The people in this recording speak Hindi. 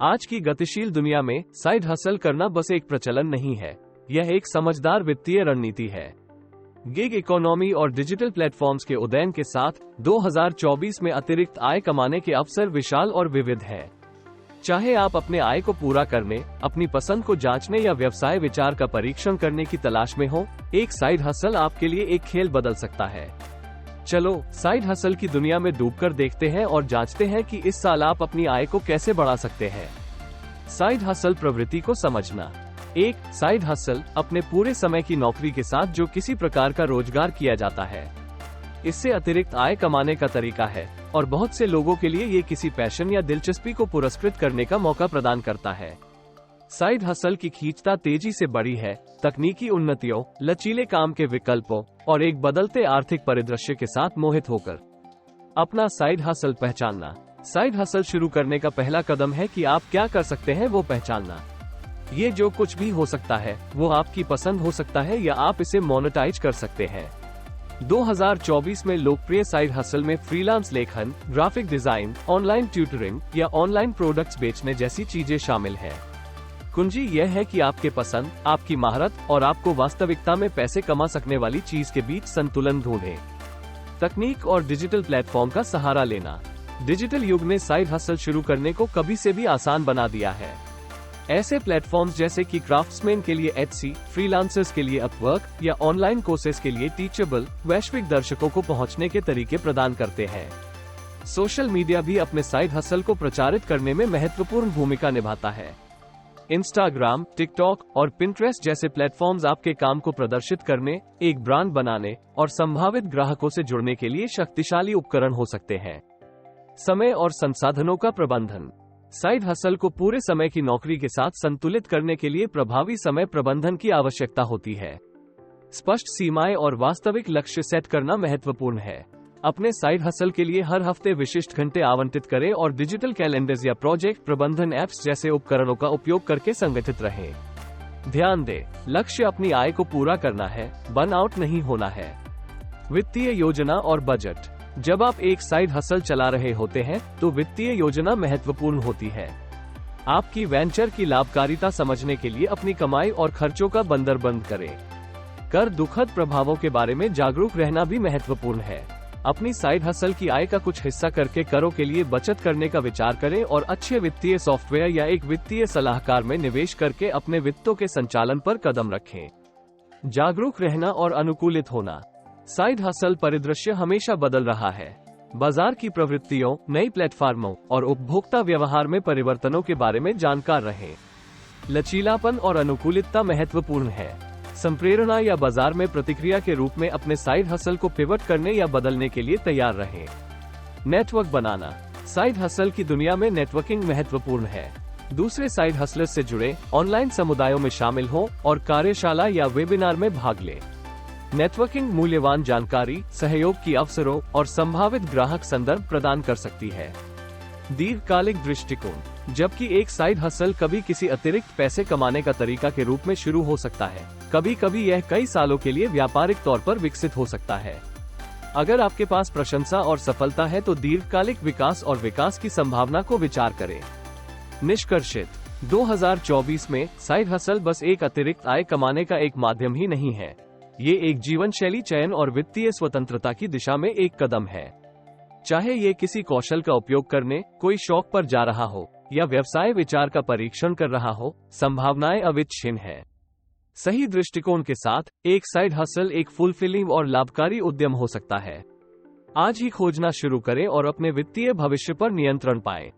आज की गतिशील दुनिया में साइड हसल करना बस एक प्रचलन नहीं है, यह एक समझदार वित्तीय रणनीति है। गिग इकोनॉमी और डिजिटल प्लेटफॉर्म्स के उदय के साथ 2024 में अतिरिक्त आय कमाने के अवसर विशाल और विविध हैं। चाहे आप अपने आय को पूरा करने, अपनी पसंद को जांचने या व्यवसाय विचार का परीक्षण करने की तलाश में हो, एक साइड हसल आपके लिए एक खेल बदल सकता है। चलो साइड हसल की दुनिया में डूबकर देखते हैं और जांचते हैं कि इस साल आप अपनी आय को कैसे बढ़ा सकते हैं। साइड हसल प्रवृत्ति को समझना। एक साइड हसल अपने पूरे समय की नौकरी के साथ जो किसी प्रकार का रोजगार किया जाता है। इससे अतिरिक्त आय कमाने का तरीका है और बहुत से लोगों के लिए ये किसी पैशन या दिलचस्पी को पुरस्कृत करने का मौका प्रदान करता है। साइड हसल की खींचता तेजी से बढ़ी है, तकनीकी उन्नतियों, लचीले काम के विकल्पों और एक बदलते आर्थिक परिदृश्य के साथ मोहित होकर अपना साइड हसल पहचानना। साइड हसल शुरू करने का पहला कदम है कि आप क्या कर सकते हैं वो पहचानना। ये जो कुछ भी हो सकता है वो आपकी पसंद हो सकता है या आप इसे मोनेटाइज कर सकते हैं। 2024 में लोकप्रिय साइड हसल में फ्रीलांस लेखन, ग्राफिक डिजाइन, ऑनलाइन ट्यूटरिंग या ऑनलाइन प्रोडक्ट्स बेचने जैसी चीजें शामिल हैं। कुंजी यह है कि आपके पसंद, आपकी महारत और आपको वास्तविकता में पैसे कमा सकने वाली चीज के बीच संतुलन ढूंढें। तकनीक और डिजिटल प्लेटफॉर्म का सहारा लेना। डिजिटल युग ने साइड हसल शुरू करने को कभी से भी आसान बना दिया है। ऐसे प्लेटफॉर्म्स जैसे कि क्राफ्ट्समैन के लिए एटसी, फ्रीलांसर्स के लिए अपवर्क या ऑनलाइन कोर्सेज के लिए टीचेबल वैश्विक दर्शकों को पहुंचने के तरीके प्रदान करते हैं। सोशल मीडिया भी अपने साइड हसल को प्रचारित करने में महत्वपूर्ण भूमिका निभाता है। इंस्टाग्राम, टिकटॉक और पिंटरेस्ट जैसे प्लेटफॉर्म्स आपके काम को प्रदर्शित करने, एक ब्रांड बनाने और संभावित ग्राहकों से जुड़ने के लिए शक्तिशाली उपकरण हो सकते हैं। समय और संसाधनों का प्रबंधन। साइड हसल को पूरे समय की नौकरी के साथ संतुलित करने के लिए प्रभावी समय प्रबंधन की आवश्यकता होती है। स्पष्ट सीमाएं और वास्तविक लक्ष्य सेट करना महत्वपूर्ण है। अपने साइड हसल के लिए हर हफ्ते विशिष्ट घंटे आवंटित करें और डिजिटल कैलेंडर्स या प्रोजेक्ट प्रबंधन ऐप्स जैसे उपकरणों का उपयोग करके संगठित रहें। ध्यान दें, लक्ष्य अपनी आय को पूरा करना है, बर्नआउट नहीं होना है। वित्तीय योजना और बजट। जब आप एक साइड हसल चला रहे होते हैं तो वित्तीय योजना महत्वपूर्ण होती है। आपकी वेंचर की लाभकारिता समझने के लिए अपनी कमाई और खर्चों का बंदरबंद करें। कर दुखद प्रभावों के बारे में जागरूक रहना भी महत्वपूर्ण है। अपनी साइड हसल की आय का कुछ हिस्सा करके करों के लिए बचत करने का विचार करें और अच्छे वित्तीय सॉफ्टवेयर या एक वित्तीय सलाहकार में निवेश करके अपने वित्तों के संचालन पर कदम रखें। जागरूक रहना और अनुकूलित होना। साइड हसल परिदृश्य हमेशा बदल रहा है। बाजार की प्रवृत्तियों, नई प्लेटफॉर्मों और उपभोक्ता व्यवहार में परिवर्तनों के बारे में जानकार रहें। लचीलापन और अनुकूलितता महत्वपूर्ण है। संप्रेरणा या बाजार में प्रतिक्रिया के रूप में अपने साइड हसल को पिवट करने या बदलने के लिए तैयार रहें। नेटवर्क बनाना। साइड हसल की दुनिया में नेटवर्किंग महत्वपूर्ण है। दूसरे साइड हसलर्स से जुड़े, ऑनलाइन समुदायों में शामिल हों और कार्यशाला या वेबिनार में भाग लें। नेटवर्किंग मूल्यवान जानकारी, सहयोग की अवसरों और संभावित ग्राहक संदर्भ प्रदान कर सकती है। दीर्घकालिक दृष्टिकोण। जबकि एक साइड हसल कभी किसी अतिरिक्त पैसे कमाने का तरीका के रूप में शुरू हो सकता है, कभी कभी यह कई सालों के लिए व्यापारिक तौर पर विकसित हो सकता है। अगर आपके पास प्रशंसा और सफलता है तो दीर्घकालिक विकास और विकास की संभावना को विचार करें। निष्कर्षित, 2024 में साइड हसल बस एक अतिरिक्त आय कमाने का एक माध्यम ही नहीं है, ये एक जीवन शैली चयन और वित्तीय स्वतंत्रता की दिशा में एक कदम है। चाहे ये किसी कौशल का उपयोग करने, कोई शौक पर जा रहा हो या व्यवसाय विचार का परीक्षण कर रहा हो, संभावनाएं अविच्छिन्न हैं। सही दृष्टिकोण के साथ एक साइड हसल एक फुलफिलिंग और लाभकारी उद्यम हो सकता है। आज ही खोजना शुरू करें और अपने वित्तीय भविष्य पर नियंत्रण पाएं।